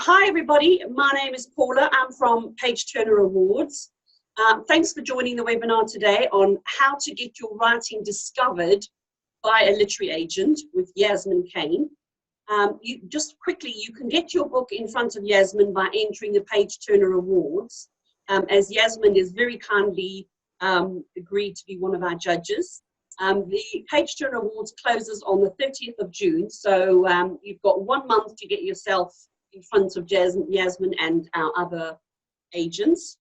Hi everybody, my name is Paula. I'm from Page Turner Awards. Thanks for joining the webinar today on how to get your writing discovered by a literary agent with Yasmin Kane. Just quickly, you can get your book in front of Yasmin by entering the Page Turner Awards, as Yasmin is very kindly agreed to be one of our judges. The Page Turner Awards closes on the 30th of June, so you've got 1 month to get yourself in front of Yasmin and our other agents.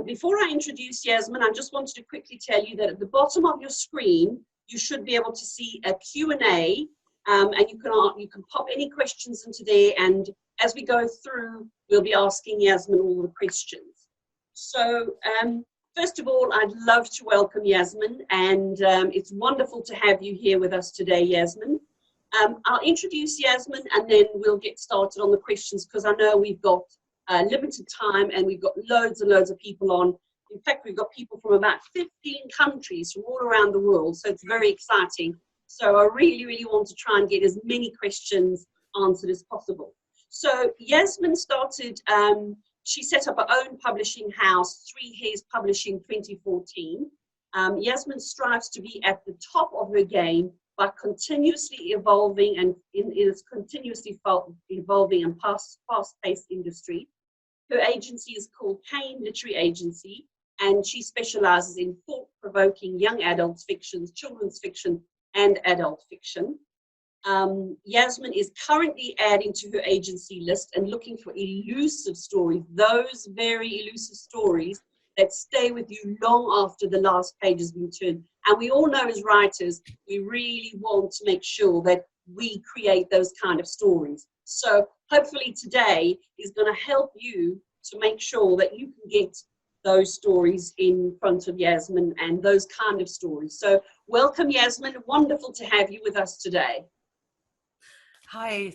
Before I introduce Yasmin, I just wanted to quickly tell you that at the bottom of your screen, you should be able to see a Q&A, and you can pop any questions into there, and as we go through, we'll be asking Yasmin all the questions. So, first of all, I'd love to welcome Yasmin, and it's wonderful to have you here with us today, Yasmin. I'll introduce Yasmin and then we'll get started on the questions, because I know we've got limited time and we've got loads and loads of people on. In fact, we've got people from about 15 countries from all around the world, so it's very exciting. So I really, really want to try and get as many questions answered as possible. So Yasmin started, she set up her own publishing house, Three Hairs Publishing 2014. Yasmin strives to be at the top of her game by continuously evolving and in its continuously evolving and fast-paced industry. Her agency is called Kane Literary Agency, and she specializes in thought-provoking young adult fiction, children's fiction, and adult fiction. Yasmin is currently adding to her agency list and looking for elusive stories, those very elusive stories that stay with you long after the last page has been turned. And we all know as writers, we really want to make sure that we create those kind of stories. So hopefully today is going to help you to make sure that you can get those stories in front of Yasmin and those kind of stories. So welcome, Yasmin. Wonderful to have you with us today. Hi,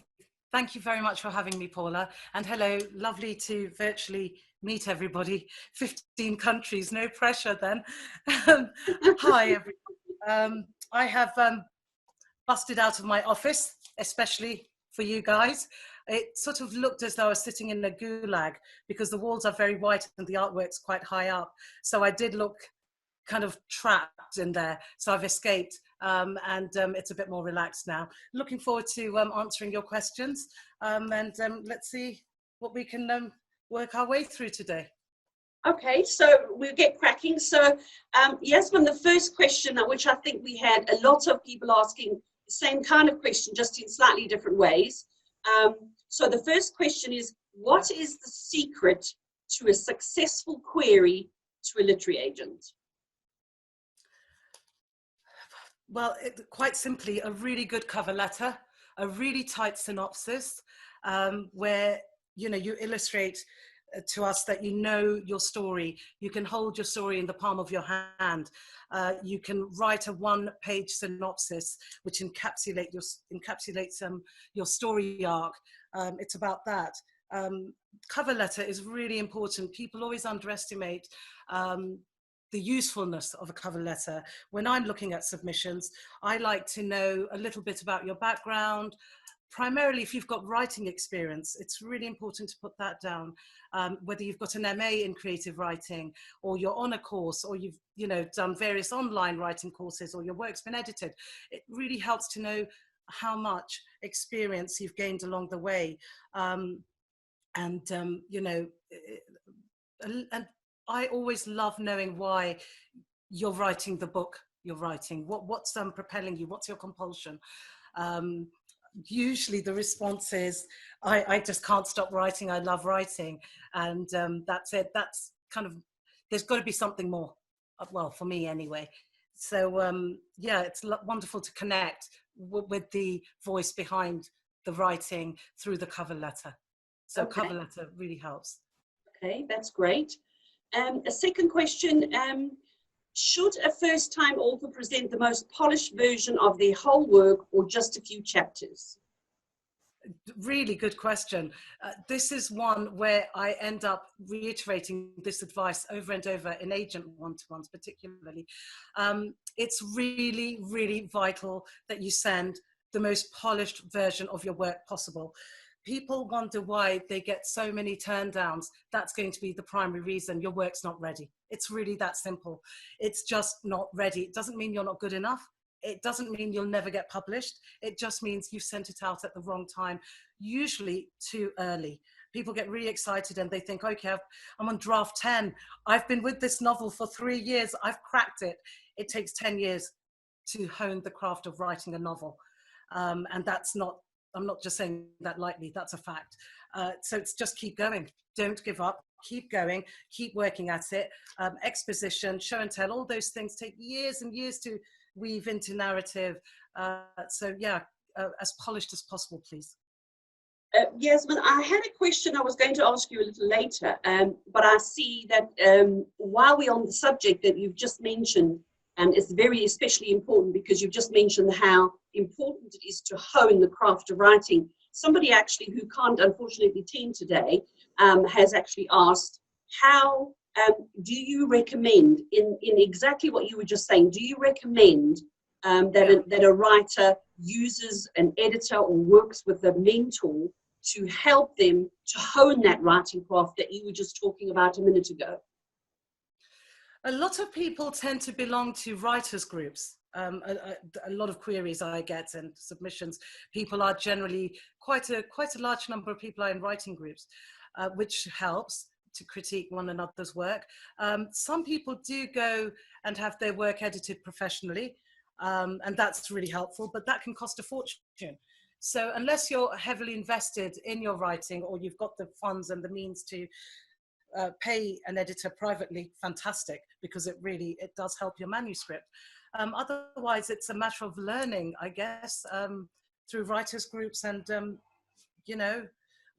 thank you very much for having me, Paula. And hello, lovely to virtually meet everybody. 15 countries, no pressure then. Hi, everyone. I have busted out of my office, especially for you guys. It sort of looked as though I was sitting in a gulag because the walls are very white and the artwork's quite high up. So I did look kind of trapped in there. So I've escaped and it's a bit more relaxed now. Looking forward to answering your questions and let's see what we can work our way through today. Okay, so we'll get cracking. So Yasmin, the first question, which I think we had a lot of people asking the same kind of question, just in slightly different ways. So the first question is, what is the secret to a successful query to a literary agent? Well, quite simply, a really good cover letter, a really tight synopsis, where you illustrate to us that you know your story. You can hold your story in the palm of your hand. You can write a one-page synopsis which encapsulates your story arc. It's about that. Cover letter is really important. People always underestimate the usefulness of a cover letter. When I'm looking at submissions, I like to know a little bit about your background. Primarily, if you've got writing experience, it's really important to put that down. Whether you've got an MA in creative writing, or you're on a course, or you've done various online writing courses, or your work's been edited, it really helps to know how much experience you've gained along the way. And I always love knowing why you're writing the book you're writing. What's propelling you? What's your compulsion? Usually the response is, I just can't stop writing. I love writing. And that's it. That's kind of, there's got to be something more. Well, for me anyway. So yeah, it's wonderful to connect with the voice behind the writing through the cover letter. So okay. Cover letter really helps. Okay, that's great. A second question, should a first-time author present the most polished version of their whole work or just a few chapters? Really good question. This is one where I end up reiterating this advice over and over in agent one-to-ones particularly. It's really, really vital that you send the most polished version of your work possible. people wonder why they get so many turn downs. That's going to be the primary reason. Your work's not ready. It's really that simple. It's just not ready. It doesn't mean you're not good enough. It doesn't mean you'll never get published. It just means you've sent it out at the wrong time, usually too early. People get really excited and they think, okay, I'm on draft 10. I've been with this novel for 3 years. I've cracked it. It takes 10 years to hone the craft of writing a novel. And that's not, I'm not just saying that lightly, that's a fact. So it's just keep going. Don't give up. Keep going. Keep working at it. Exposition, show and tell, all those things take years and years to weave into narrative. So yeah, as polished as possible, please. Yasmin, I had a question I was going to ask you a little later, but I see that while we're on the subject that you've just mentioned, and it's very especially important because you've just mentioned how important it is to hone the craft of writing. Somebody actually who can't unfortunately attend today has actually asked, how do you recommend, in exactly what you were just saying, do you recommend that a writer uses an editor or works with a mentor to help them to hone that writing craft that you were just talking about a minute ago? A lot of people tend to belong to writers' groups. A lot of queries I get and submissions, people are generally, quite a large number of people are in writing groups, which helps to critique one another's work. Some people do go and have their work edited professionally, and that's really helpful, but that can cost a fortune. So unless you're heavily invested in your writing, or you've got the funds and the means to pay an editor privately, fantastic, because it does help your manuscript. Otherwise, it's a matter of learning, I guess, through writers' groups and, you know,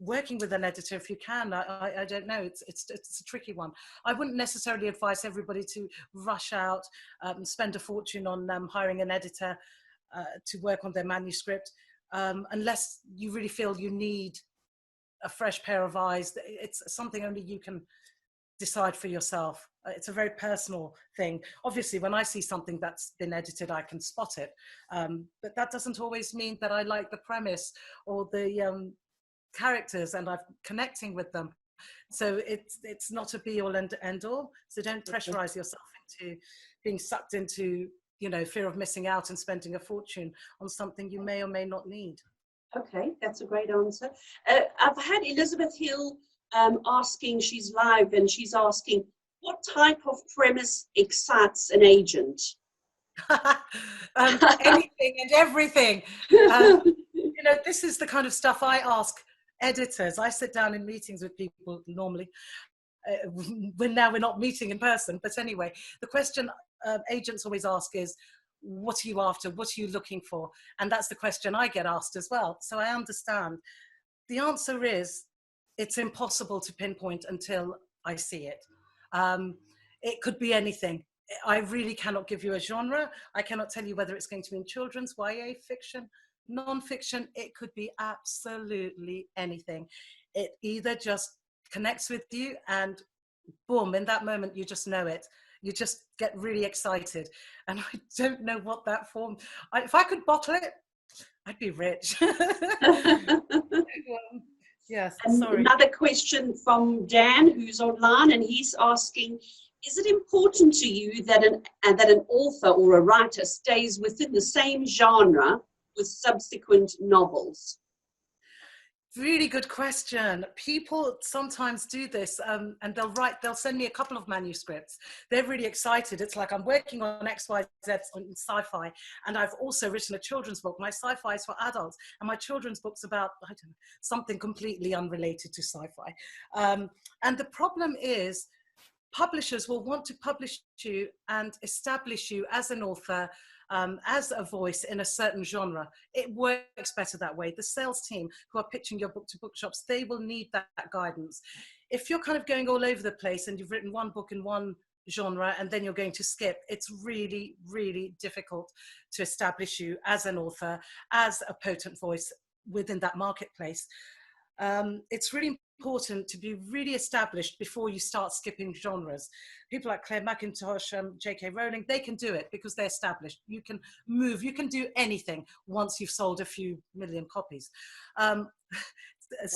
working with an editor if you can. I don't know, it's a tricky one. I wouldn't necessarily advise everybody to rush out and spend a fortune on hiring an editor to work on their manuscript, unless you really feel you need a fresh pair of eyes. It's something only you can decide for yourself. It's a very personal thing. Obviously, when I see something that's been edited, I can spot it. But that doesn't always mean that I like the premise or the characters and I'm connecting with them. So it's not a be all and end all. So don't pressurize yourself into being sucked into, you know, fear of missing out and spending a fortune on something you may or may not need. Okay, that's a great answer. I've had Elizabeth Hill asking, she's live, and she's asking, what type of premise excites an agent? Anything and everything. You know, this is the kind of stuff I ask editors. I sit down in meetings with people normally. When now we're not meeting in person, but anyway, the question agents always ask is, what are you after? What are you looking for? And that's the question I get asked as well. So I understand. The answer is, it's impossible to pinpoint until I see it. It could be anything. I really cannot give you a genre. I cannot tell you whether it's going to be in children's, YA, fiction, non-fiction. It could be absolutely anything. It either just connects with you and boom, in that moment, you just know it. You just get really excited. And I don't know what that form, if I could bottle it, I'd be rich. Yes, sorry. Another question from Dan, who's online, and he's asking, is it important to you that an author or a writer stays within the same genre with subsequent novels? Really good question. People sometimes do this and they'll send me a couple of manuscripts. They're really excited. It's like, I'm working on XYZ on sci-fi, and I've also written a children's book. My sci-fi is for adults and my children's book's about, I don't know, something completely unrelated to sci-fi. And the problem is, publishers will want to publish you and establish you as an author, as a voice in a certain genre. It works better that way. The sales team who are pitching your book to bookshops, they will need that guidance. If you're kind of going all over the place and you've written one book in one genre and then you're going to skip, it's really, really difficult to establish you as an author, as a potent voice within that marketplace. It's really important to be really established before you start skipping genres. People like Claire McIntosh, J.K. Rowling, they can do it because they're established. You can move, you can do anything once you've sold a few million copies.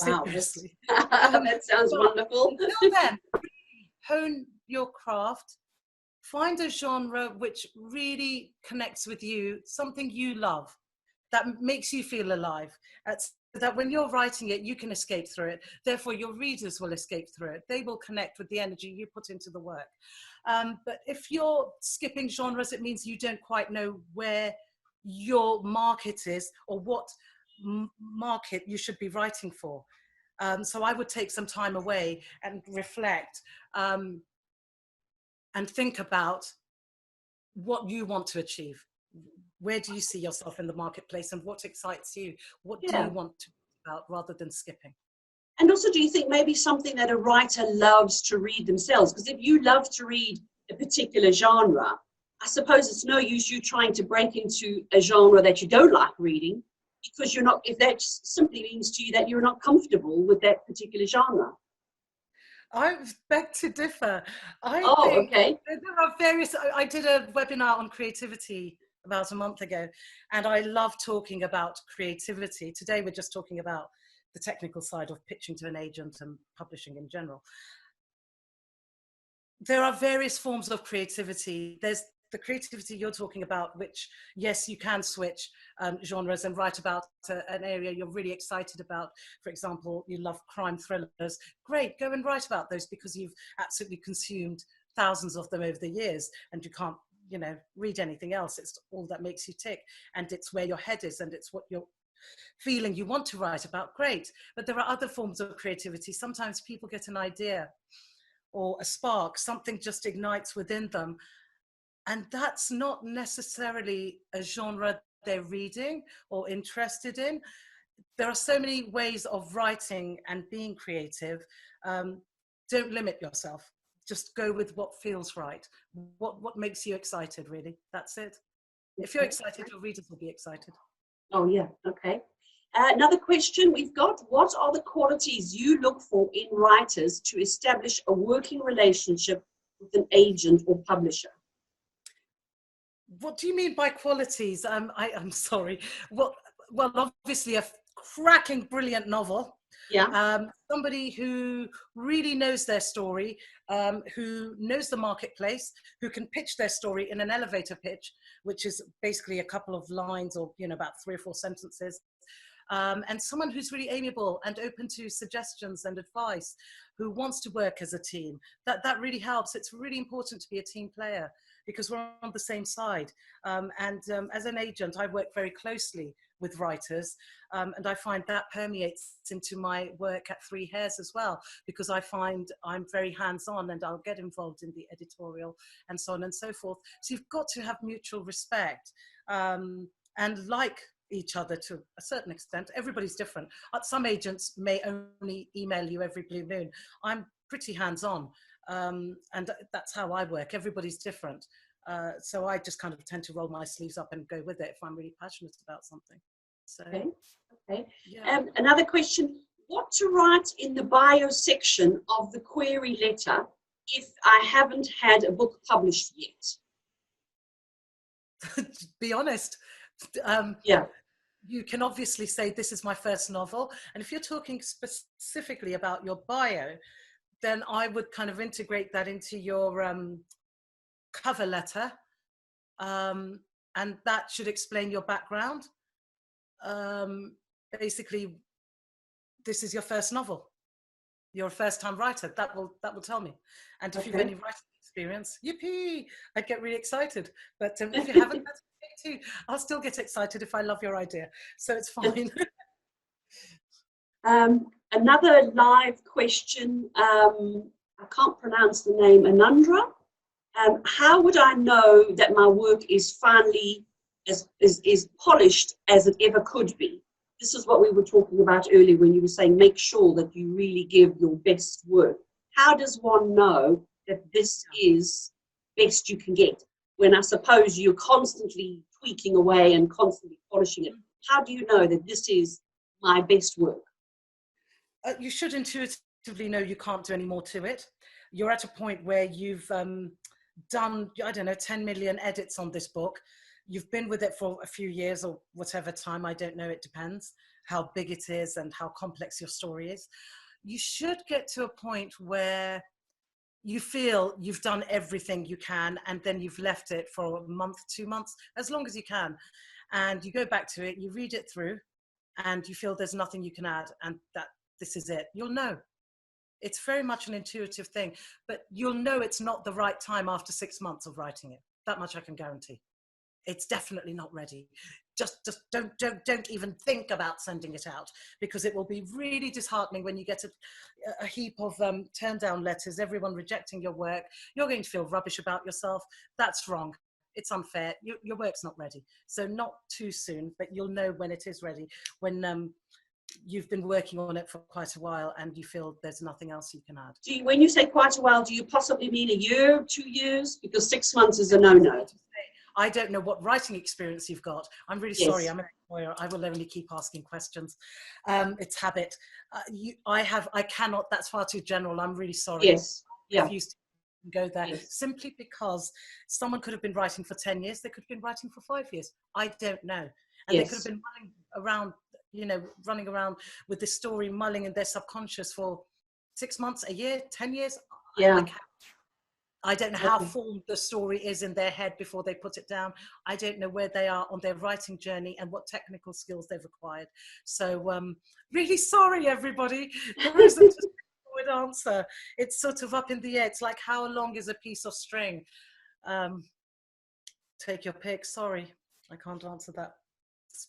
Wow, seriously. that sounds But wonderful. until then, really hone your craft. Find a genre which really connects with you, something you love, that makes you feel alive. That when you're writing it, you can escape through it. Therefore, your readers will escape through it. They will connect with the energy you put into the work. But if you're skipping genres, it means you don't quite know where your market is or what market you should be writing for. So I would take some time away and reflect and think about what you want to achieve. Where do you see yourself in the marketplace and what excites you? What do Yeah. you want to be about rather than skipping? And also, do you think maybe something that a writer loves to read themselves? Because if you love to read a particular genre, I suppose it's no use you trying to break into a genre that you don't like reading, because you're not, if that simply means to you that you're not comfortable with that particular genre. I beg to differ. I Oh, think okay. there are various. I did a webinar on creativity about a month ago, and I love talking about creativity. Today, we're just talking about the technical side of pitching to an agent and publishing in general. There are various forms of creativity. There's the creativity you're talking about, which, yes, you can switch genres and write about an area you're really excited about. For example, you love crime thrillers. Great, go and write about those because you've absolutely consumed thousands of them over the years and you can't, read anything else. It's all that makes you tick, and it's where your head is, and it's what you're feeling you want to write about. Great. But there are other forms of creativity. Sometimes people get an idea or a spark, something just ignites within them. And that's not necessarily a genre they're reading or interested in. There are so many ways of writing and being creative. Don't limit yourself. Just go with what feels right. What makes you excited, really. That's it. If you're excited, your readers will be excited. Oh, yeah. Okay. Another question we've got: what are the qualities you look for in writers to establish a working relationship with an agent or publisher? What do you mean by qualities? I'm sorry. Well, obviously a cracking, brilliant novel. Yeah. Somebody who really knows their story, who knows the marketplace, who can pitch their story in an elevator pitch, which is basically a couple of lines or about 3 or 4 sentences. And someone who's really amiable and open to suggestions and advice, who wants to work as a team. That really helps. It's really important to be a team player because we're on the same side. As an agent, I work very closely with writers, and I find that permeates into my work at Three Hairs as well, because I find I'm very hands-on and I'll get involved in the editorial and so on and so forth. So you've got to have mutual respect and like each other to a certain extent. Everybody's different. Some agents may only email you every blue moon. I'm pretty hands-on, and that's how I work. Everybody's different. So I just kind of tend to roll my sleeves up and go with it if I'm really passionate about something. So, Okay. Okay. yeah. Another question: what to write in the bio section of the query letter if I haven't had a book published yet? Be honest. Yeah. You can obviously say this is my first novel, and if you're talking specifically about your bio, then I would kind of integrate that into your cover letter, and that should explain your background. Basically, this is your first novel. You're a first-time writer. That will tell me. And if you've any writing experience, yippee! I'd get really excited. But if you haven't, that's okay too. I'll still get excited if I love your idea. So it's fine. Another live question. I can't pronounce the name. Anandra. How would I know that my work is finally is polished as it ever could be? This is what we were talking about earlier when you were saying make sure that you really give your best work. How does one know that this is best you can get when I suppose you're constantly tweaking away and constantly polishing it? How do you know that this is my best work? You should intuitively know you can't do any more to it. You're at a point where you've done, I don't know, 10 million edits on this book. You've been with it for a few years or whatever time, I don't know, it depends how big it is and how complex your story is. You should get to a point where you feel you've done everything you can, and then you've left it for a month, 2 months, as long as you can. And you go back to it, you read it through, and you feel there's nothing you can add, and that this is it. You'll know. It's very much an intuitive thing, but you'll know it's not the right time after 6 months of writing it. That much I can guarantee. It's definitely not ready. Just don't even think about sending it out, because it will be really disheartening when you get a heap of turn down letters, everyone rejecting your work. You're going to feel rubbish about yourself. That's wrong. It's unfair. Your work's not ready. So not too soon, but you'll know when it is ready, when you've been working on it for quite a while and you feel there's nothing else you can add. When you say quite a while, do you possibly mean a year, 2 years? Because 6 months is a no-no. I don't know what writing experience you've got. I'm really sorry. I'm a lawyer. I will only keep asking questions. It's habit. I cannot. That's far too general. I'm really sorry. Yes. I refuse to go there. Yes. Simply because someone could have been writing for 10 years. They could have been writing for 5 years. I don't know. And they could have been running around with this story, mulling in their subconscious for 6 months, a year, 10 years. Yeah. I don't know how formed the story is in their head before they put it down. I don't know where they are on their writing journey and what technical skills they've acquired. So really sorry, everybody. There isn't a straightforward answer. It's sort of up in the air. It's like, how long is a piece of string? Take your pick. Sorry, I can't answer that.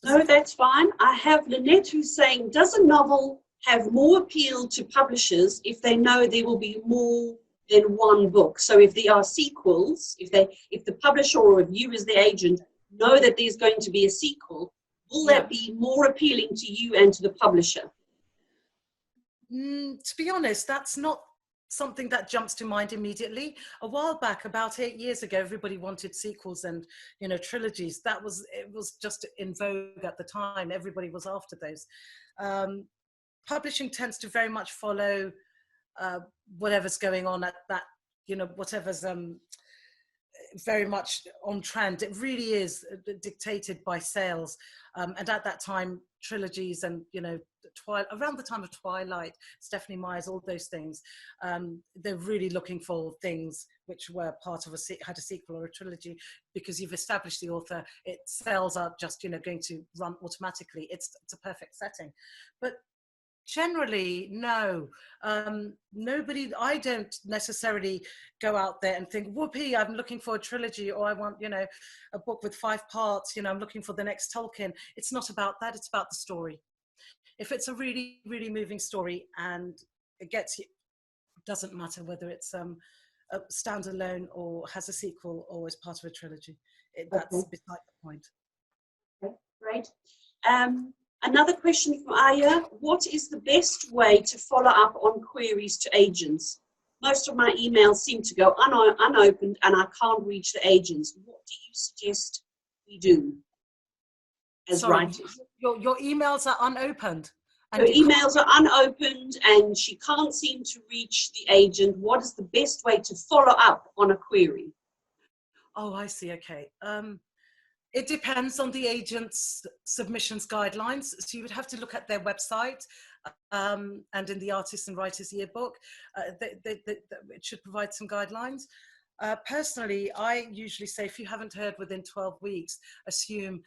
No, that's fine. I have Lynette who's saying, does a novel have more appeal to publishers if they know there will be more than one book? So if there are sequels, if the publisher or you as the agent know that there's going to be a sequel, will that be more appealing to you and to the publisher? To be honest, that's not something that jumps to mind immediately. A while back, about 8 years ago, everybody wanted sequels and trilogies. It was just in vogue at the time. Everybody was after those. Publishing tends to very much follow whatever's going on at that, whatever's very much on trend. It really is dictated by sales. And at that time, trilogies and, around the time of Twilight, Stephanie Meyer's, all those things, they're really looking for things which were part of had a sequel or a trilogy, because you've established the author. Sales are just, going to run automatically. It's a perfect setting. But generally, no. Nobody, I don't necessarily go out there and think, whoopee, I'm looking for a trilogy, or I want, a book with 5 parts, I'm looking for the next Tolkien. It's not about that, it's about the story. If it's a really, really moving story and it gets you, doesn't matter whether it's a standalone or has a sequel or is part of a trilogy. That's beside the point. Okay, great. Another question from Aya. What is the best way to follow up on queries to agents? Most of my emails seem to go unopened and I can't reach the agents. What do you suggest we do as writers? Your emails are unopened. Her emails are unopened and she can't seem to reach the agent. What is the best way to follow up on a query? Oh, I see. Okay. It depends on the agent's submissions guidelines. So you would have to look at their website, and in the Artists and Writers Yearbook, it should provide some guidelines. Personally, I usually say if you haven't heard within 12 weeks, assume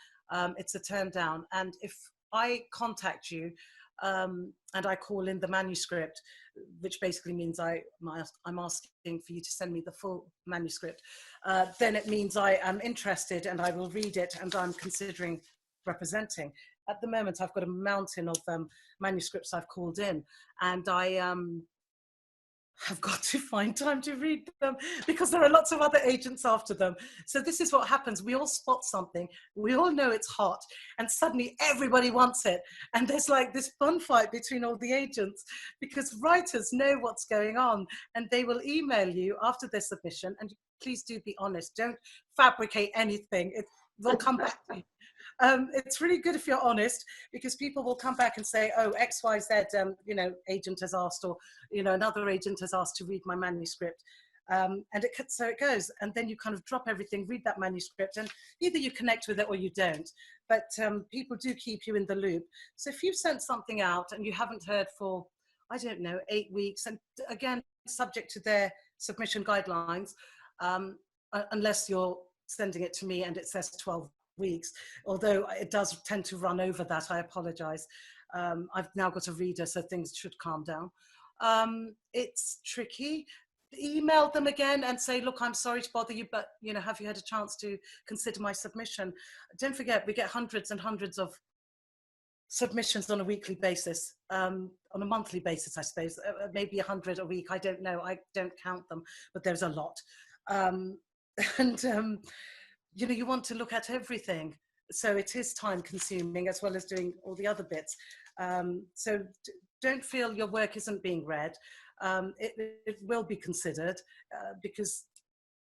it's a turn down. And if I contact you and I call in the manuscript, which basically means I'm asking for you to send me the full manuscript, then it means I am interested and I will read it and I'm considering representing. At the moment, I've got a mountain of manuscripts I've called in, and I have got to find time to read them because there are lots of other agents after them. So this is what happens. We all spot something. We all know it's hot, and suddenly everybody wants it. And there's like this fun fight between all the agents because writers know what's going on and they will email you after their submission. And please do be honest. Don't fabricate anything. It will come back to you. It's really good if you're honest, because people will come back and say, oh, XYZ, agent has asked, or, another agent has asked to read my manuscript. So it goes, and then you kind of drop everything, read that manuscript, and either you connect with it or you don't. But people do keep you in the loop. So if you've sent something out and you haven't heard for, I don't know, 8 weeks, and again, subject to their submission guidelines, unless you're sending it to me and it says 12 weeks, although it does tend to run over that, I apologize. I've now got a reader, so things should calm down. It's tricky. Email them again and say, look, I'm sorry to bother you, but have you had a chance to consider my submission? Don't forget, we get hundreds and hundreds of submissions on a weekly basis, on a monthly basis, I suppose, maybe 100 a week. I don't know. I don't count them, but there's a lot. You want to look at everything. So it is time consuming as well as doing all the other bits. So don't feel your work isn't being read. It will be considered because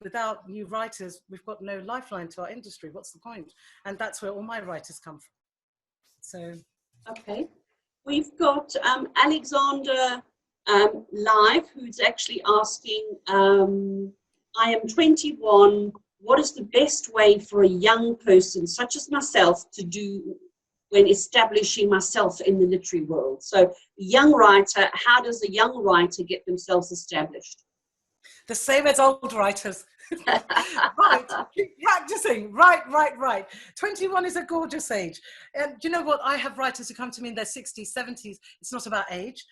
without new writers, we've got no lifeline to our industry. What's the point? And that's where all my writers come from. So, okay, we've got Alexander live, who's actually asking, I am 21. What is the best way for a young person such as myself to do when establishing myself in the literary world? So, young writer, how does a young writer get themselves established? The same as old writers. Right, keep practicing. Right. 21 is a gorgeous age. And you know what? I have writers who come to me in their 60s, 70s. It's not about age.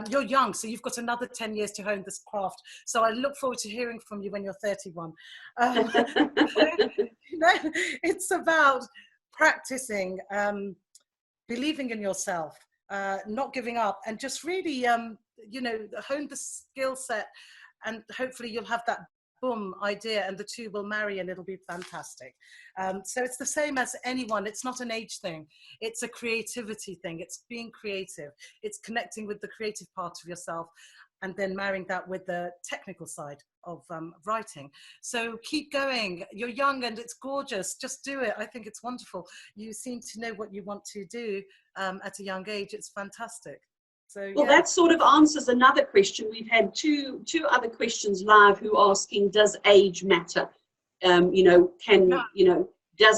You're young, so you've got another 10 years to hone this craft. So I look forward to hearing from you when you're 31. It's about practicing, believing in yourself, not giving up, and just really, hone the skill set, and hopefully you'll have that boom idea and the two will marry and it'll be fantastic. So it's the same as anyone. It's not an age thing. It's a creativity thing. It's being creative. It's connecting with the creative part of yourself and then marrying that with the technical side of writing. So keep going. You're young and it's gorgeous. Just do it. I think it's wonderful. You seem to know what you want to do at a young age. It's fantastic. So, well, that sort of answers another question. We've had two other questions live who are asking, does age matter? Does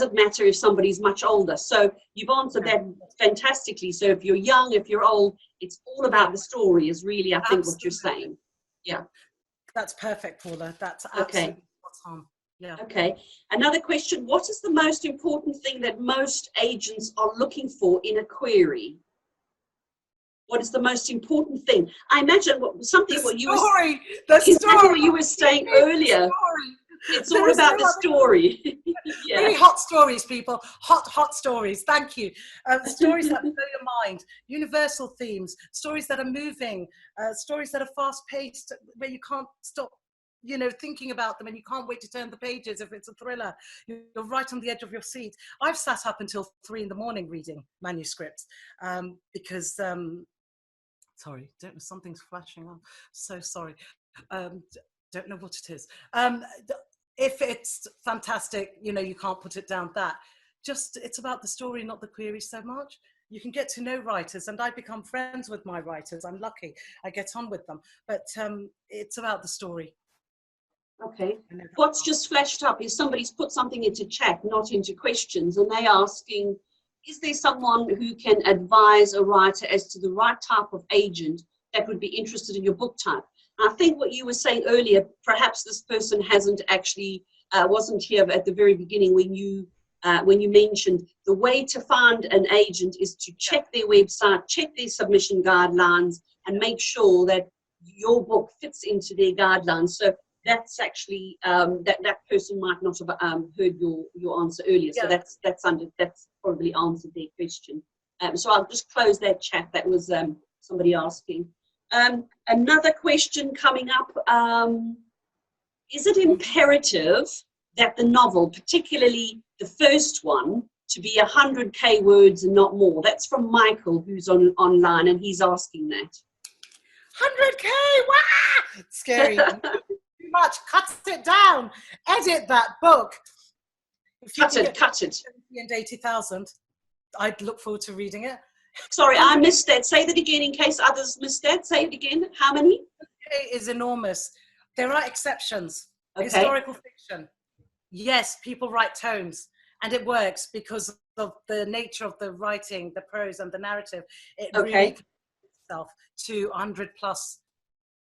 it matter if somebody's much older? So you've answered that fantastically. So if you're young, if you're old, it's all about the story is really, I think, what you're saying. Yeah. That's perfect, Paula. That's absolutely what's on. Yeah. Okay. Another question, what is the most important thing that most agents are looking for in a query? What is the most important thing? I imagine what you were saying earlier. It's all about the story. Yeah. Really hot stories, people. Hot stories. Thank you. Stories that blow your mind. Universal themes. Stories that are moving. Stories that are fast-paced, where you can't stop, thinking about them, and you can't wait to turn the pages. If it's a thriller, you're right on the edge of your seat. I've sat up until 3 a.m. reading manuscripts because. Sorry, don't know, something's flashing on. So sorry. Don't know what it is. If it's fantastic, you can't put it down. It's about the story, not the query so much. You can get to know writers, and I become friends with my writers. I'm lucky. I get on with them. But it's about the story. Okay. What's just flashed up is somebody's put something into chat, not into questions, and they're asking, is there someone who can advise a writer as to the right type of agent that would be interested in your book type? And I think what you were saying earlier, perhaps this person hasn't actually, wasn't here at the very beginning when you mentioned the way to find an agent is to check their website, check their submission guidelines, and make sure that your book fits into their guidelines. So that's actually, that person might not have heard your answer earlier. So that's probably answered their question. So I'll just close that chat. That was somebody asking. Another question coming up, is it imperative that the novel, particularly the first one, to be 100K words and not more? That's from Michael, who's online, and he's asking that. 100K, wow! It's scary. Too much, cut it down, edit that book. Cut it. And 80,000, I'd look forward to reading it. Sorry, I missed that. Say that again in case others missed that. Say it again. How many? It is enormous. There are exceptions. Okay. Historical fiction. Yes, people write tomes, and it works because of the nature of the writing, the prose and the narrative. It really Okay. connects itself to 100 plus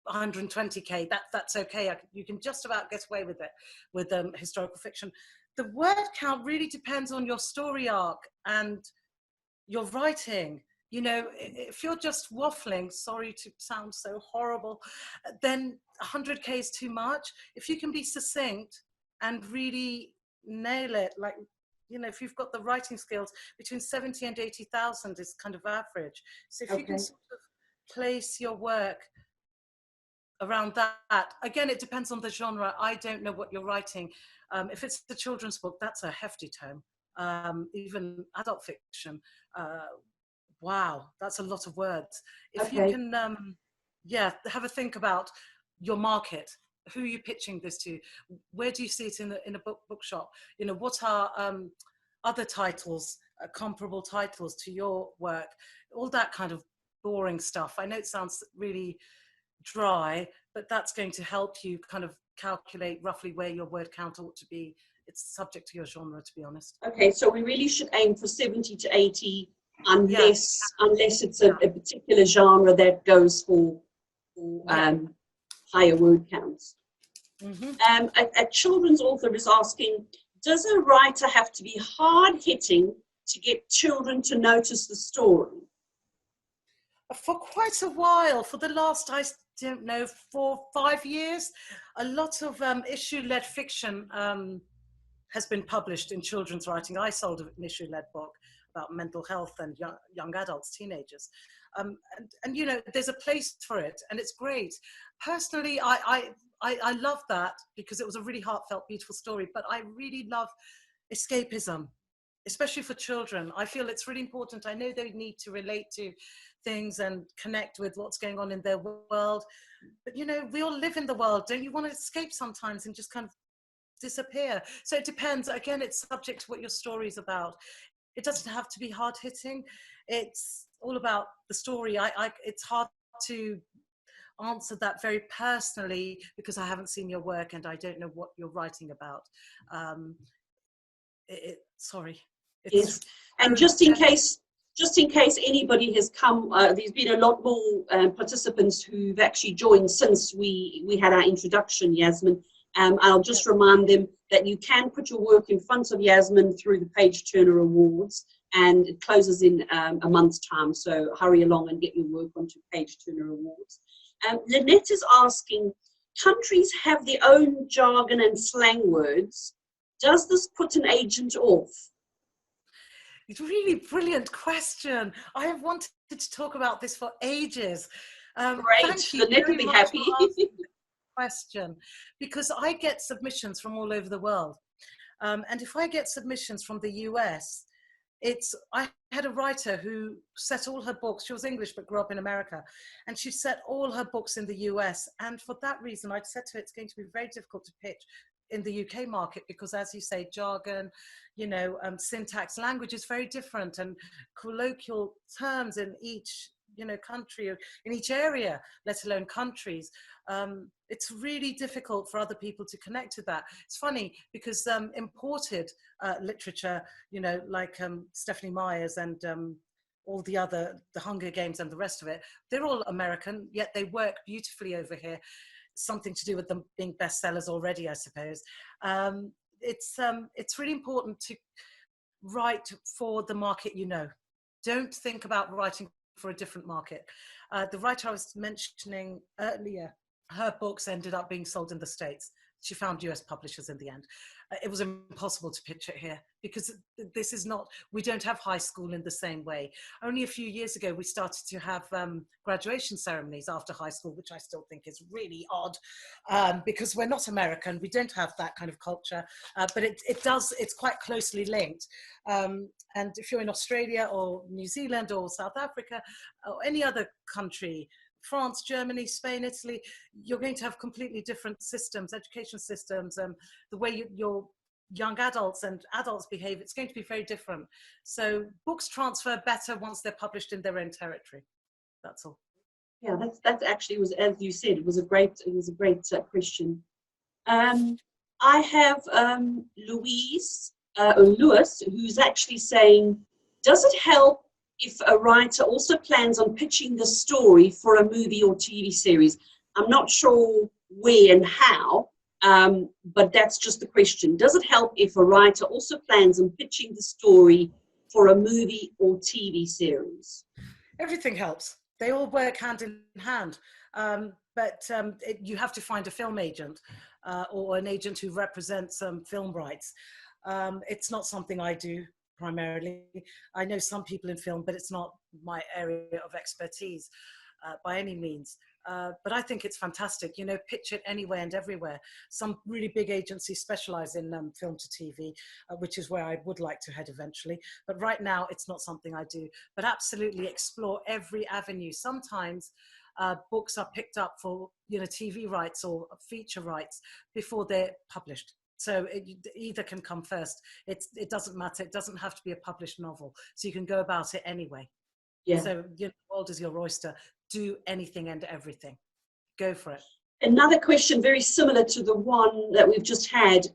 120k. That's okay. You can just about get away with it with historical fiction. The word count really depends on your story arc and your writing. You know, if you're just waffling, sorry to sound so horrible, then 100k is too much. If you can be succinct and really nail it, like, you know, if you've got the writing skills, between 70 and 80,000 is kind of average. So if you can Okay. sort of place your work around that, again, it depends on the genre. I don't know what you're writing. If it's a children's book, that's a hefty tome. Even adult fiction, wow, that's a lot of words. If you Okay. can, yeah, have a think about your market. Who are you pitching this to? Where do you see it in a bookshop? You know, what are other titles, comparable titles to your work? All that kind of boring stuff. I know it sounds really dry, but that's going to help you kind of calculate roughly where your word count ought to be. It's subject to your genre, to be honest. Okay. So we really should aim for 70 to 80, Yeah, unless it's yeah, a particular genre that goes for yeah. higher word counts. Mm-hmm. A children's author is asking, does a writer have to be hard hitting to get children to notice the story? For quite a while, for the last, I don't know, 4 or 5 years, a lot of issue-led fiction has been published in children's writing. I sold an issue-led book about mental health and young adults, teenagers. And, you know, there's a place for it, and it's great. Personally, I love that because it was a really heartfelt, beautiful story, but I really love escapism, especially for children. I feel it's really important. I know they need to relate to things and connect with what's going on in their world, but you know, we all live in the world. Don't you want to escape sometimes and just kind of disappear? So it depends. Again, it's subject to what your story is about. It doesn't have to be hard hitting. It's all about the story. It's hard to answer that very personally because I haven't seen your work and I don't know what you're writing about. um, Sorry, Yes. it's And so just in case anybody has come, there's been a lot more participants who've actually joined since we had our introduction, Yasmin. I'll just remind them that you can put your work in front of Yasmin through the Page Turner Awards, and it closes in a month's time. So hurry along and get your work onto Page Turner Awards. Lynette is asking, countries have their own jargon and slang words. Does this put an agent off? It's a really brilliant question. I have wanted to talk about this for ages. Great, Thank you Lynette will very be much happy. for asking this question, because I get submissions from all over the world. And if I get submissions from the US, I had a writer who set all her books, she was English but grew up in America, and she set all her books in the US. And for that reason, I'd said to her, it's going to be very difficult to pitch in the UK market because, as you say, jargon, you know, syntax, language is very different, and colloquial terms in each, you know, country, in each area, let alone countries. It's really difficult for other people to connect to that. It's funny because imported literature, you know, like Stephanie Meyer's and all the Hunger Games and the rest of it, they're all American, yet they work beautifully over here. Something to do with them being bestsellers already, I suppose. It's really important to write for the market you know. Don't think about writing for a different market. The writer I was mentioning earlier, her books ended up being sold in the States. She found US publishers in the end. It was impossible to pitch it here because this is not, we don't have high school in the same way. Only a few years ago, we started to have graduation ceremonies after high school, which I still think is really odd because we're not American. We don't have that kind of culture, but it's quite closely linked. And if you're in Australia or New Zealand or South Africa or any other country, France, Germany, Spain, Italy, you're going to have completely different systems, education systems, the way your young adults and adults behave, it's going to be very different. So books transfer better once they're published in their own territory. That's all. Yeah, that's actually was, as you said, it was a great question. I have Louise or Lewis, who's actually saying, does it help if a writer also plans on pitching the story for a movie or TV series? I'm not sure where and how, but that's just the question. Does it help if a writer also plans on pitching the story for a movie or TV series? Everything helps. They all work hand in hand. You have to find a film agent or an agent who represents film rights. It's not something I do primarily. I know some people in film, but it's not my area of expertise by any means. But I think it's fantastic, you know, pitch it anywhere and everywhere. Some really big agencies specialize in film to TV, which is where I would like to head eventually. But right now, it's not something I do. But absolutely explore every avenue. Sometimes books are picked up for, you know, TV rights or feature rights before they're published. So either can come first. It doesn't matter. It doesn't have to be a published novel. So you can go about it anyway. Yeah. So, you know, the world is your oyster. Do anything and everything. Go for it. Another question very similar to the one that we've just had,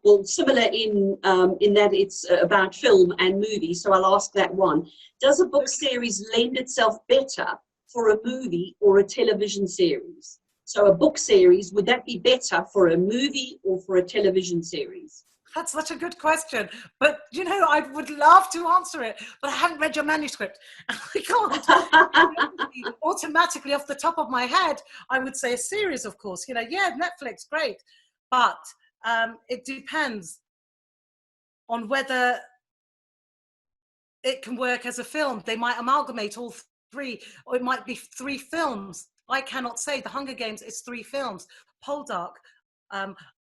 well, similar in that it's about film and movie, so I'll ask that one. Does a book series lend itself better for a movie or a television series? So a book series, would that be better for a movie or for a television series? That's such a good question. But, you know, I would love to answer it, but I haven't read your manuscript. And I can't. Automatically, off the top of my head, I would say a series, of course. You know, yeah, Netflix, great. But it depends on whether it can work as a film. They might amalgamate all three, or it might be 3 films. I cannot say. The Hunger Games is 3 films. Poldark,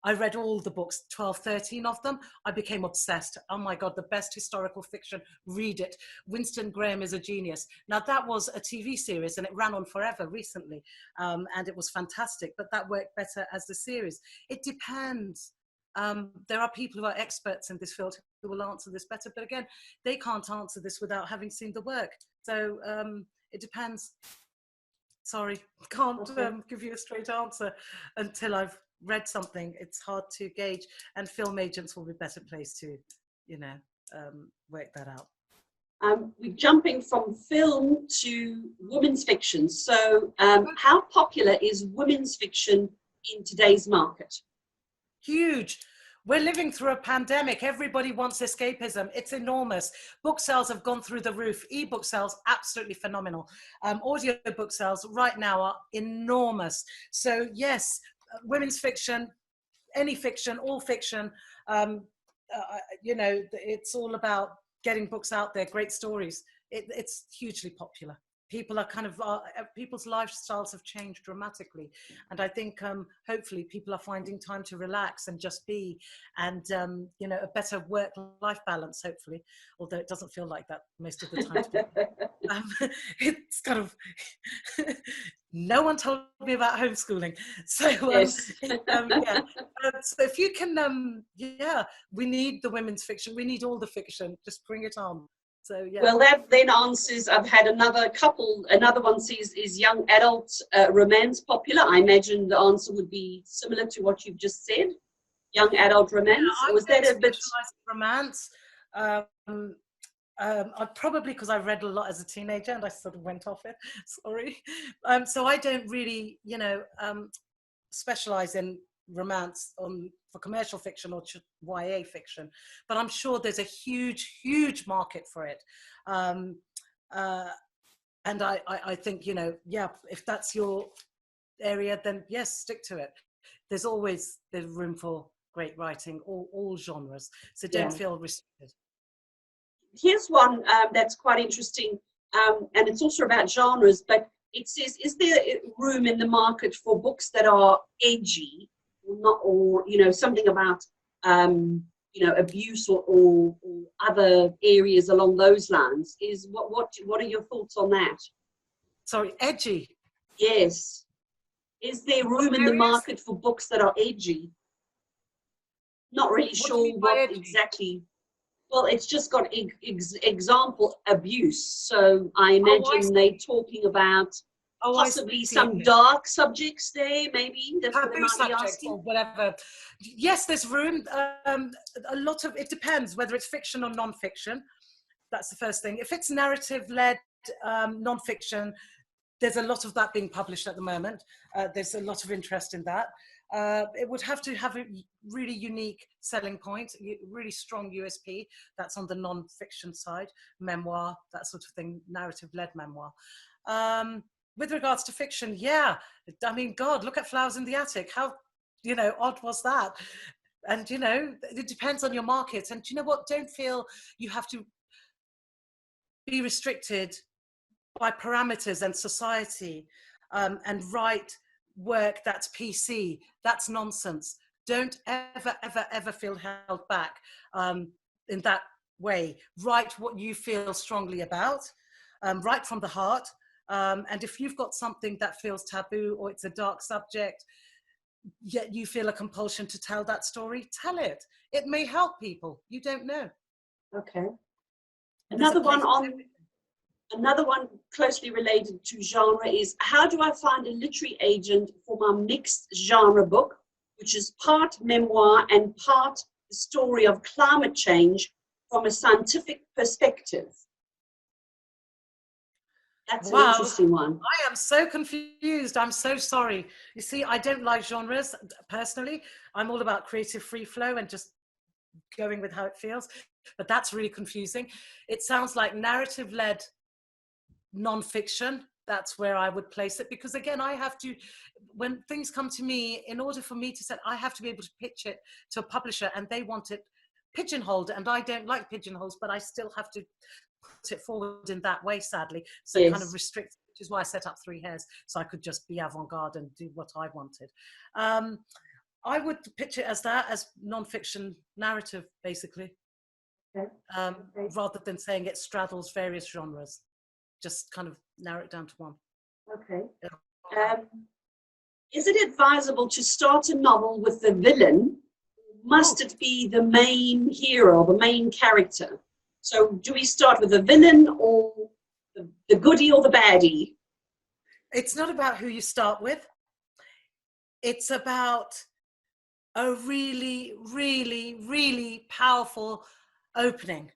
I read all the books, 12, 13 of them. I became obsessed. Oh my God, the best historical fiction, read it. Winston Graham is a genius. Now that was a TV series and it ran on forever recently. And it was fantastic, but that worked better as the series. It depends. There are people who are experts in this field who will answer this better, but again, they can't answer this without having seen the work. So it depends. Sorry, can't give you a straight answer until I've read something. It's hard to gauge, and film agents will be better placed to, you know, work that out. We're jumping from film to women's fiction. So how popular is women's fiction in today's market? Huge. We're living through a pandemic. Everybody wants escapism. It's enormous. Book sales have gone through the roof. Ebook sales, absolutely phenomenal. Audio book sales right now are enormous. So yes, women's fiction, any fiction, all fiction, you know, it's all about getting books out there, great stories. It's hugely popular. People are kind of, people's lifestyles have changed dramatically. And I think hopefully people are finding time to relax and just be, and, you know, a better work-life balance, hopefully, although it doesn't feel like that most of the time. It's kind of, no one told me about homeschooling. So, Yes. yeah. So if you can, yeah, we need the women's fiction. We need all the fiction. Just bring it on. So, yeah. Well, that then answers, I've had another one says, is young adult romance popular? I imagine the answer would be similar to what you've just said, young adult romance. Yeah, was that a bit? Romance. Probably because I read a lot as a teenager and I sort of went off it, sorry. So I don't really, you know, specialize in romance for commercial fiction or YA fiction, but I'm sure there's a huge market for it. And I think, you know, yeah, if that's your area, then yes, stick to it. There's room for great writing, all genres, so don't feel restricted. Here's one that's quite interesting, and it's also about genres, but it says, is there room in the market for books that are edgy, or you know, something about you know, abuse or other areas along those lines? What are your thoughts on that? Sorry, edgy? Yes. Is there room in the market for books that are edgy? Not really sure what exactly. Well, it's just got example abuse. So I imagine they're talking about Oh, I possibly see. some dark subjects there, maybe that they Taboo might be subjects asking? or whatever. Yes, there's room. A lot of it depends whether it's fiction or non-fiction. That's the first thing. If it's narrative-led non-fiction, there's a lot of that being published at the moment. There's a lot of interest in that. It would have to have a really unique selling point, really strong USP. That's on the non-fiction side, memoir, that sort of thing, narrative-led memoir. With regards to fiction, yeah, I mean, God, look at Flowers in the Attic. How, odd was that? And, it depends on your market. And you know what? Don't feel you have to be restricted by parameters and society and write work that's PC. That's nonsense. Don't ever, ever, ever feel held back in that way. Write what you feel strongly about, write from the heart. And if you've got something that feels taboo or it's a dark subject, yet you feel a compulsion to tell that story, tell it. It may help people. You don't know. Okay. There's a place Another one closely related to genre is, how do I find a literary agent for my mixed genre book, which is part memoir and part the story of climate change from a scientific perspective? That's an interesting one. I am so confused. I'm so sorry. You see, I don't like genres personally. I'm all about creative free flow and just going with how it feels. But that's really confusing. It sounds like narrative-led non-fiction. That's where I would place it, because again, I have to, when things come to me, in order for me to say, I have to be able to pitch it to a publisher, and they want it pigeonholed, and I don't like pigeonholes, but I still have to put it forward in that way, sadly. So Yes. kind of restrict, which is why I set up Three Hairs, so I could just be avant-garde and do what I wanted. I would pitch it as that, as non-fiction narrative, basically, rather than saying it straddles various genres. Just kind of narrow it down to one. Okay. Is it advisable to start a novel with the villain? Must it be the main hero, the main character? So do we start with the villain or the goodie or the baddie? It's not about who you start with. It's about a really, really, really powerful opening.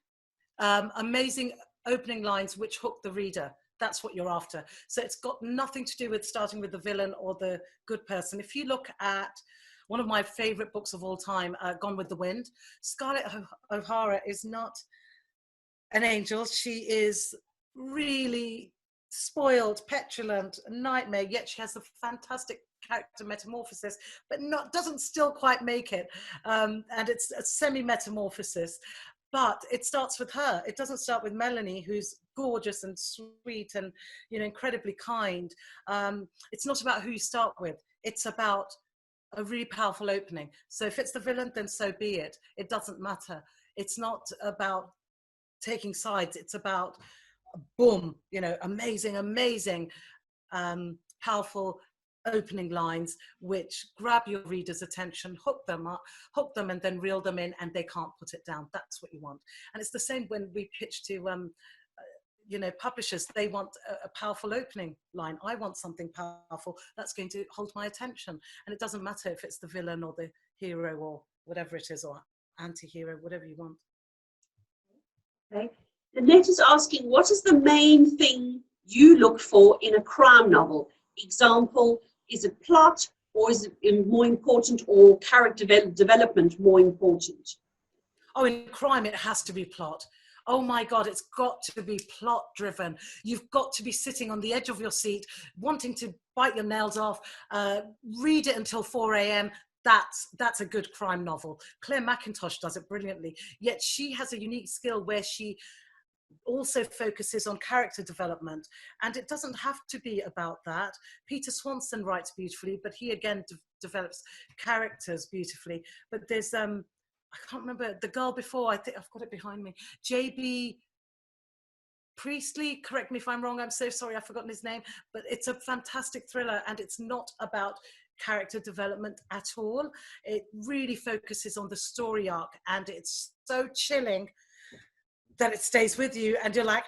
Amazing opening lines which hook the reader. That's what you're after. So it's got nothing to do with starting with the villain or the good person. If you look at one of my favorite books of all time, Gone with the Wind, Scarlett O'Hara is not an angel. She is really spoiled, petulant, a nightmare, yet she has a fantastic character metamorphosis, but doesn't still quite make it. And it's a semi-metamorphosis. But it starts with her. It doesn't start with Melanie, who's gorgeous and sweet and incredibly kind. It's not about who you start with. It's about a really powerful opening. So if it's the villain, then so be it. It doesn't matter. It's not about taking sides. It's about boom, amazing, amazing, powerful opening lines which grab your reader's attention, hook them, and then reel them in, and they can't put it down. That's what you want. And it's the same when we pitch to publishers. They want a powerful opening line. I want something powerful that's going to hold my attention, and it doesn't matter if it's the villain or the hero or whatever it is, or anti-hero, whatever you want. Okay. The net is asking, what is the main thing you look for in a crime novel? Example, is it plot, or is it more important, or character development more important? Oh, in crime, it has to be plot. Oh my God, it's got to be plot driven. You've got to be sitting on the edge of your seat, wanting to bite your nails off, read it until 4 a.m. That's a good crime novel. Claire McIntosh does it brilliantly, yet she has a unique skill where she also focuses on character development, and it doesn't have to be about that. Peter Swanson writes beautifully, but he again develops characters beautifully. But there's I can't remember the girl before, I think I've got it behind me, J.B. Priestley, correct me if I'm wrong, I'm so sorry, I've forgotten his name, but it's a fantastic thriller, and it's not about character development at all. It really focuses on the story arc, and it's so chilling that it stays with you, and you're like,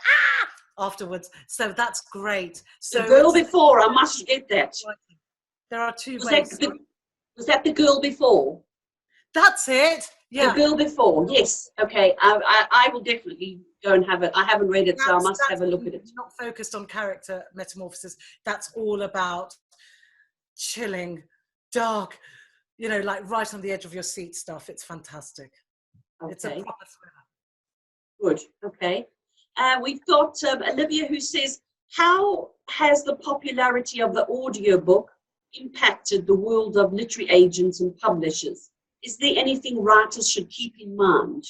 afterwards. So that's great. The So girl before, I must get that. there are two Was ways. was that the girl before? That's it. The Yeah. girl before, yes. Okay, I will definitely go and have it. I haven't read it, so I must have a look at it. Not focused on character metamorphosis. That's all about chilling, dark, you know, like right on the edge of your seat stuff. It's fantastic. Okay. It's a proper thriller. Good. Okay. We've got Olivia who says, how has the popularity of the audiobook impacted the world of literary agents and publishers? Is there anything writers should keep in mind?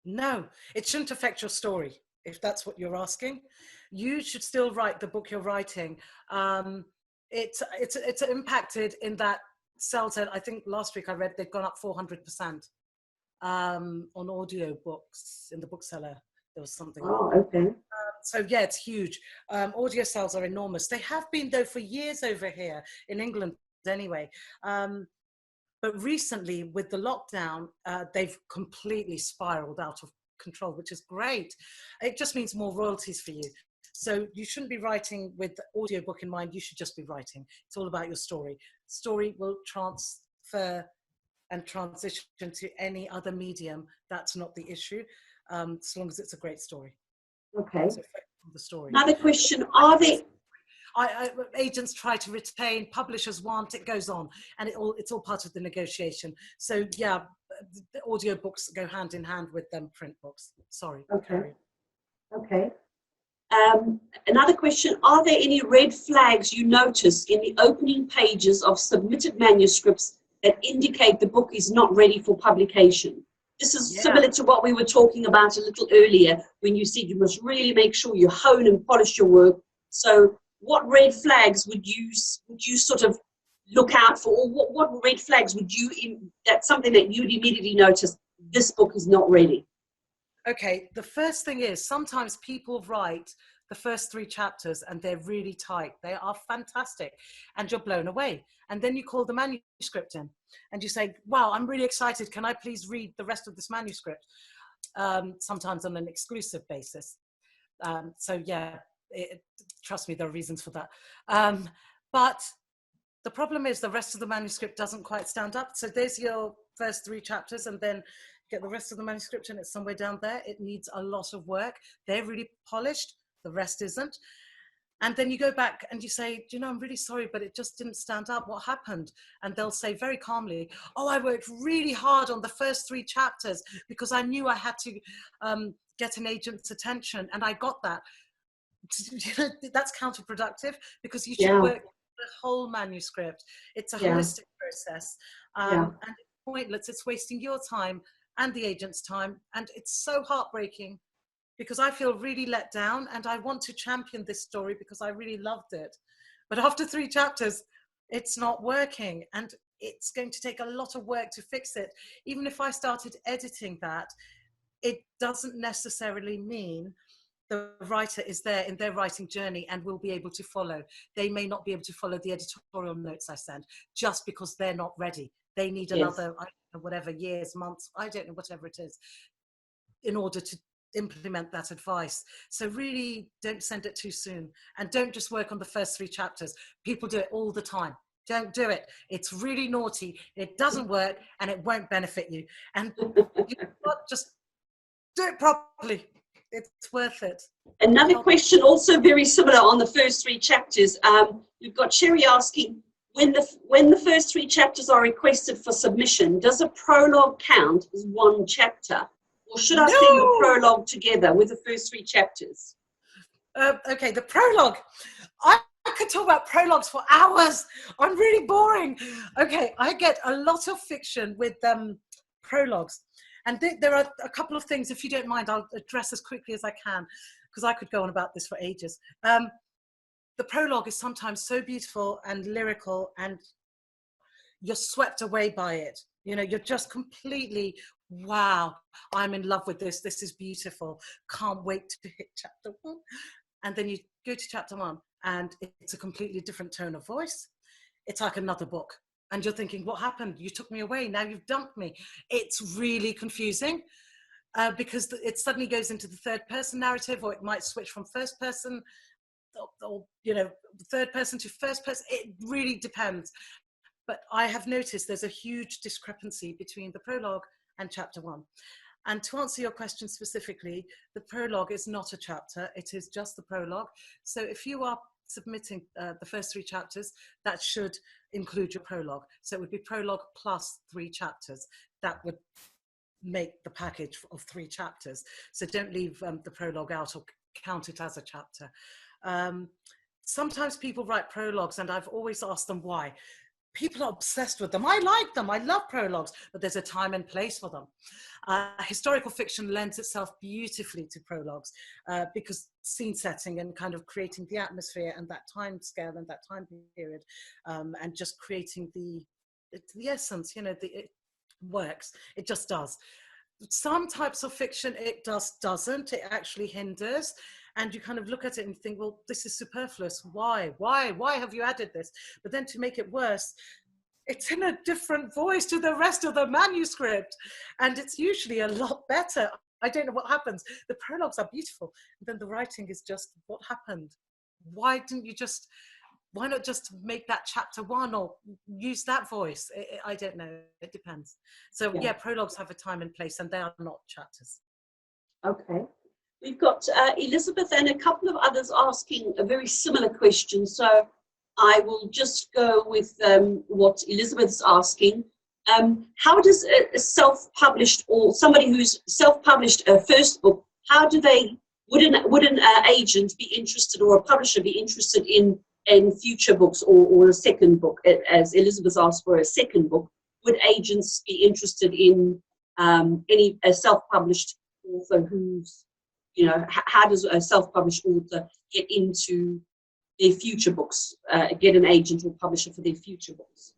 No, it shouldn't affect your story, if that's what you're asking. You should still write the book you're writing. It's impacted in that sales, I think last week I read they've gone up 400% on audio books in the bookseller. There was something. Oh, okay. So yeah, it's huge. Audio sales are enormous. They have been though for years over here in England anyway. But recently with the lockdown, they've completely spiraled out of control, which is great. It just means more royalties for you. So you shouldn't be writing with the audiobook in mind. You should just be writing. It's all about your story. Story will transfer and transition to any other medium. That's not the issue, as long as it's a great story. Okay. So the story. Another question, are there... agents try to retain, publishers want, it goes on, and it's all part of the negotiation. So yeah, the audiobooks go hand in hand with them print books. Sorry. Okay. Okay. Another question, are there any red flags you notice in the opening pages of submitted manuscripts that indicate the book is not ready for publication? This is similar to what we were talking about a little earlier when you said you must really make sure you hone and polish your work. So what red flags would you sort of look out for, or what red flags would that's something that you'd immediately notice, this book is not ready? Okay, the first thing is sometimes people write the first 3 chapters and they're really tight. They are fantastic and you're blown away. And then you call the manuscript in and you say, wow, I'm really excited. Can I please read the rest of this manuscript? Sometimes on an exclusive basis. So yeah, trust me, there are reasons for that. But the problem is the rest of the manuscript doesn't quite stand up. So there's your first 3 chapters and then get the rest of the manuscript and it's somewhere down there. It needs a lot of work. They're really polished. The rest isn't. And then you go back and you say, you know, I'm really sorry, but it just didn't stand up. What happened? And they'll say very calmly, oh, I worked really hard on the first 3 chapters because I knew I had to get an agent's attention. And I got that. That's counterproductive because you should work the whole manuscript. It's a holistic process. And it's pointless. It's wasting your time and the agent's time. And it's so heartbreaking because I feel really let down and I want to champion this story because I really loved it. But after 3 chapters, it's not working and it's going to take a lot of work to fix it. Even if I started editing that, it doesn't necessarily mean the writer is there in their writing journey and will be able to follow. They may not be able to follow the editorial notes I send just because they're not ready. They need another, I don't know, whatever, years, months, I don't know, whatever it is, in order to implement that advice. So really don't send it too soon and don't just work on the first 3 chapters. People do it all the time. Don't do it. It's really naughty. It doesn't work and it won't benefit you. And you just do it properly. It's worth it. Another question also very similar on the first 3 chapters. We've got Sherry asking, when the first 3 chapters are requested for submission, does a prologue count as 1 chapter? Or should I send the prologue together with the first 3 chapters? Okay, the prologue. I could talk about prologues for hours. I'm really boring. Okay, I get a lot of fiction with prologues. And there are a couple of things, if you don't mind, I'll address as quickly as I can, because I could go on about this for ages. The prologue is sometimes so beautiful and lyrical and you're swept away by it. You know, you're just completely, wow, I'm in love with this. This is beautiful. Can't wait to hit chapter 1. And then you go to chapter 1 and it's a completely different tone of voice. It's like another book. And you're thinking, what happened? You took me away. Now you've dumped me. It's really confusing. because it suddenly goes into the third person narrative, or it might switch from first person, or third person to first person. It really depends. But I have noticed there's a huge discrepancy between the prologue and chapter 1. And to answer your question specifically, the prologue is not a chapter, it is just the prologue. So if you are submitting the first 3 chapters, that should include your prologue. So it would be prologue plus 3 chapters. That would make the package of 3 chapters. So don't leave the prologue out or count it as a chapter. Sometimes people write prologues, and I've always asked them why. People are obsessed with them. I like them. I love prologues, but there's a time and place for them. Historical fiction lends itself beautifully to prologues because scene setting and kind of creating the atmosphere and that time scale and that time period, and just creating the essence, it works. It just does. Some types of fiction, it doesn't. It actually hinders. And you kind of look at it and think, well, this is superfluous. Why have you added this? But then to make it worse, it's in a different voice to the rest of the manuscript. And it's usually a lot better. I don't know what happens. The prologues are beautiful. And then the writing is just, what happened? Why not just make that chapter 1 or use that voice? I don't know. It depends. So yeah, prologues have a time and place, and they are not chapters. Okay. We've got Elizabeth and a couple of others asking a very similar question. So I will just go with what Elizabeth's asking. How does a self-published, or somebody who's self-published a first book, would an agent be interested, or a publisher be interested in future books, or a second book? As Elizabeth asked for a second book, would agents be interested in a self-published author who's, how does a self-published author get into their future books, get an agent or publisher for their future books?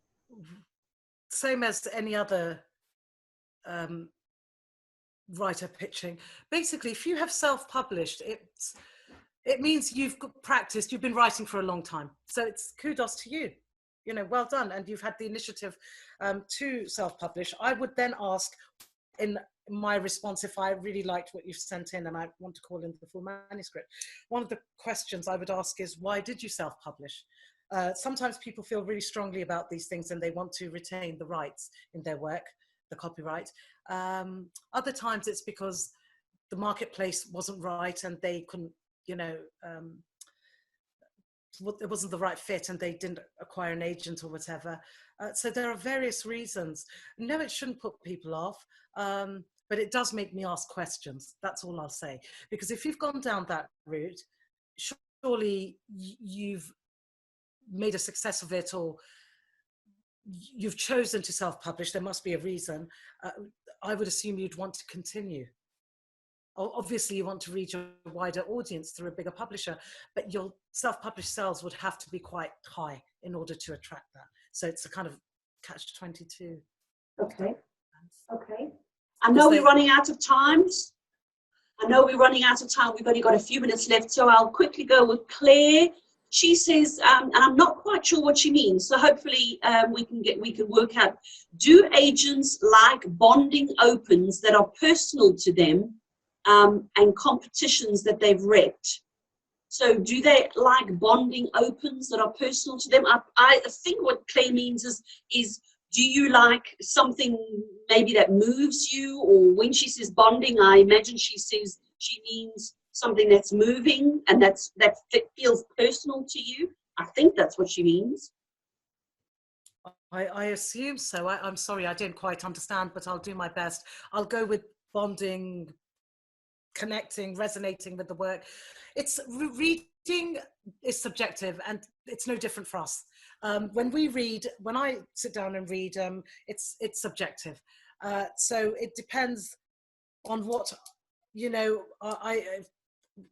Same as any other writer pitching. Basically, if you have self-published, it means you've practiced, you've been writing for a long time. So it's kudos to you. Well done. And you've had the initiative to self-publish. I would then ask in my response, if I really liked what you've sent in and I want to call in the full manuscript, one of the questions I would ask is, why did you self-publish? Sometimes people feel really strongly about these things and they want to retain the rights in their work, the copyright. Other times it's because the marketplace wasn't right and they couldn't, it wasn't the right fit and they didn't acquire an agent or whatever. So there are various reasons. No, it shouldn't put people off. But it does make me ask questions. That's all I'll say. Because if you've gone down that route, surely you've made a success of it, or you've chosen to self-publish. There must be a reason. I would assume you'd want to continue. Obviously, you want to reach a wider audience through a bigger publisher, but your self-published sales would have to be quite high in order to attract that. So it's a kind of catch-22. Okay. I know we're running out of time. We've only got a few minutes left, so I'll quickly go with Claire. She says, and I'm not quite sure what she means, so hopefully we can work out. Do agents like bonding opens that are personal to them, and competitions that they've repped? So do they like bonding opens that are personal to them? I think what Claire means is do you like something maybe that moves you? Or when she says bonding, I imagine she means something that's moving and that feels personal to you. I think that's what she means. I assume so. I'm sorry, I didn't quite understand, but I'll do my best. I'll go with bonding, connecting, resonating with the work. It's reading is subjective, and it's no different for us. When I sit down and read, it's subjective. So it depends on what,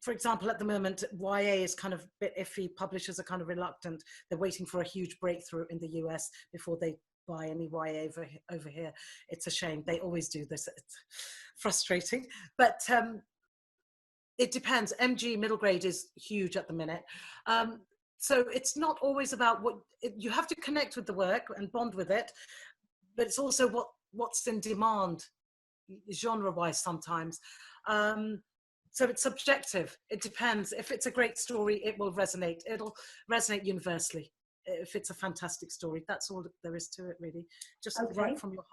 for example, at the moment, YA is kind of a bit iffy. Publishers are kind of reluctant. They're waiting for a huge breakthrough in the US before they buy any YA over here. It's a shame. They always do this. It's frustrating. But it depends. MG, middle grade, is huge at the minute. So it's not always about you have to connect with the work and bond with it, but it's also what's in demand. genre-wise sometimes. So it's subjective. It depends. If it's a great story, it will resonate. It'll resonate universally. If it's a fantastic story, that's all there is to it, really. Just write from your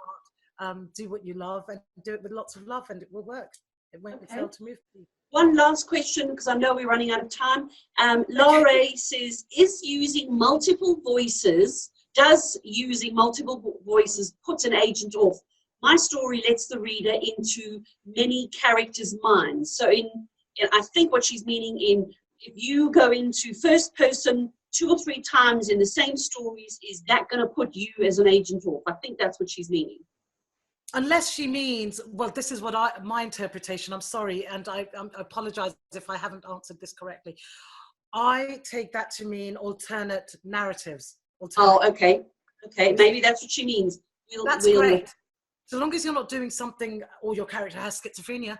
heart. Do what you love and do it with lots of love, and it will work. It won't fail to move people. One last question, because I know we're running out of time. Laura says, is using multiple voices, does using multiple voices put an agent off? My story lets the reader into many characters' minds. So I think what she's meaning if you go into first person 2 or 3 times in the same stories, is that going to put you as an agent off? I think that's what she's meaning. Unless she means, well, this is what my interpretation, I'm sorry, and I apologize if I haven't answered this correctly. I take that to mean alternate narratives. Oh, okay. Okay, maybe that's what she means. That's great. So long as you're not doing something, or your character has schizophrenia,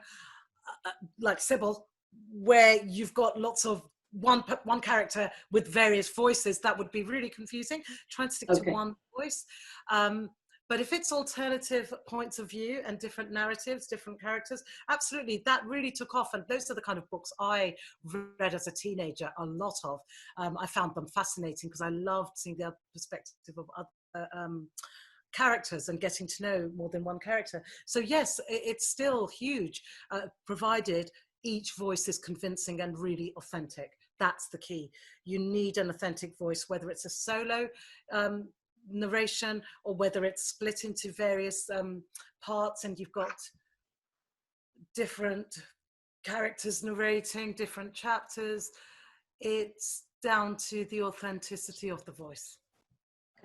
like Sybil, where you've got lots of one character with various voices, that would be really confusing. Try and stick to one voice. But if it's alternative points of view and different narratives, different characters, absolutely, that really took off. And those are the kind of books I read as a teenager, a lot of. I found them fascinating because I loved seeing the perspective of other characters and getting to know more than one character. So yes, it's still huge, provided each voice is convincing and really authentic. That's the key. You need an authentic voice, whether it's a solo narration or whether it's split into various parts and you've got different characters narrating different chapters. It's down to the authenticity of the voice.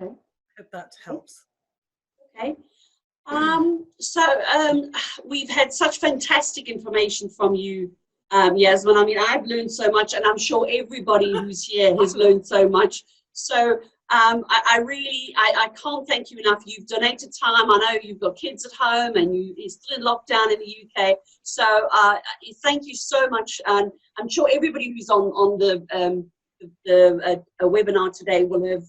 Okay. Hope that helps. Okay. We've had such fantastic information from you, Yasmin. I mean, I've learned so much, and I'm sure everybody who's here has learned so much. So I can't thank you enough. You've donated time. I know you've got kids at home and you're still in lockdown in the UK. So thank you so much. And I'm sure everybody who's on the webinar today will have,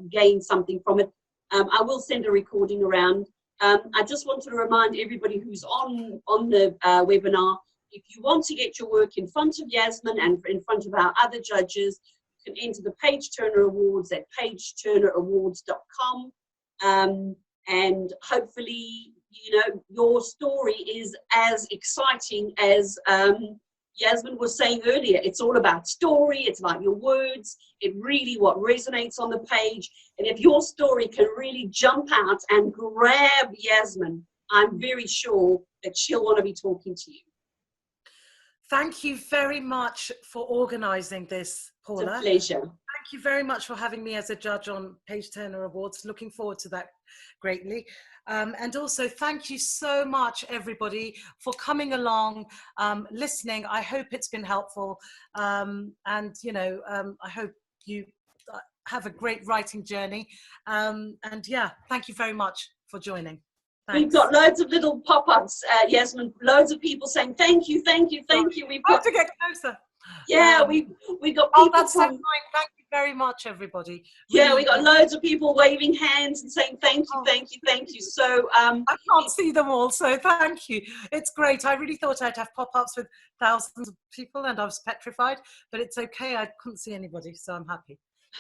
gained something from it. I will send a recording around. I just wanted to remind everybody who's on the webinar, if you want to get your work in front of Yasmin and in front of our other judges, you can enter the Page Turner Awards at pageturner.awards.com, and hopefully, your story is as exciting as Yasmin was saying earlier. It's all about story, it's about your words, it really what resonates on the page. And if your story can really jump out and grab Yasmin, I'm very sure that she'll want to be talking to you. Thank you very much for organising this, Paula. It's a pleasure. Thank you very much for having me as a judge on Page Turner Awards. Looking forward to that greatly. And also, thank you so much, everybody, for coming along, listening. I hope it's been helpful. I hope you have a great writing journey. And yeah, thank you very much for joining. Thanks. We've got loads of little pop-ups, Yasmin, loads of people saying, thank you, thank you, thank you. We've got to get closer. Yeah, we got people. That's so kind. Thank you very much, everybody. Yeah, we got loads of people waving hands and saying thank you, thank you, thank you. So I can't see them all, so thank you. It's great. I really thought I'd have pop-ups with thousands of people, and I was petrified. But it's okay. I couldn't see anybody, so I'm happy.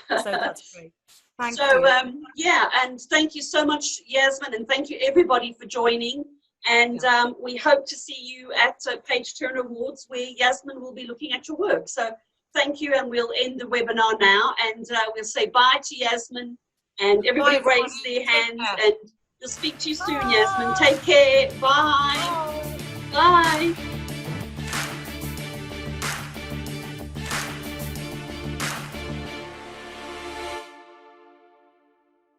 So that's great. Thank you. Yeah, and thank you so much, Yasmin, and thank you everybody for joining. And we hope to see you at Page Turner Awards, where Yasmin will be looking at your work. So thank you, and we'll end the webinar now, and we'll say bye to Yasmin, and everybody raise their hands, and we'll speak to you soon, Yasmin. Take care. Bye. Bye.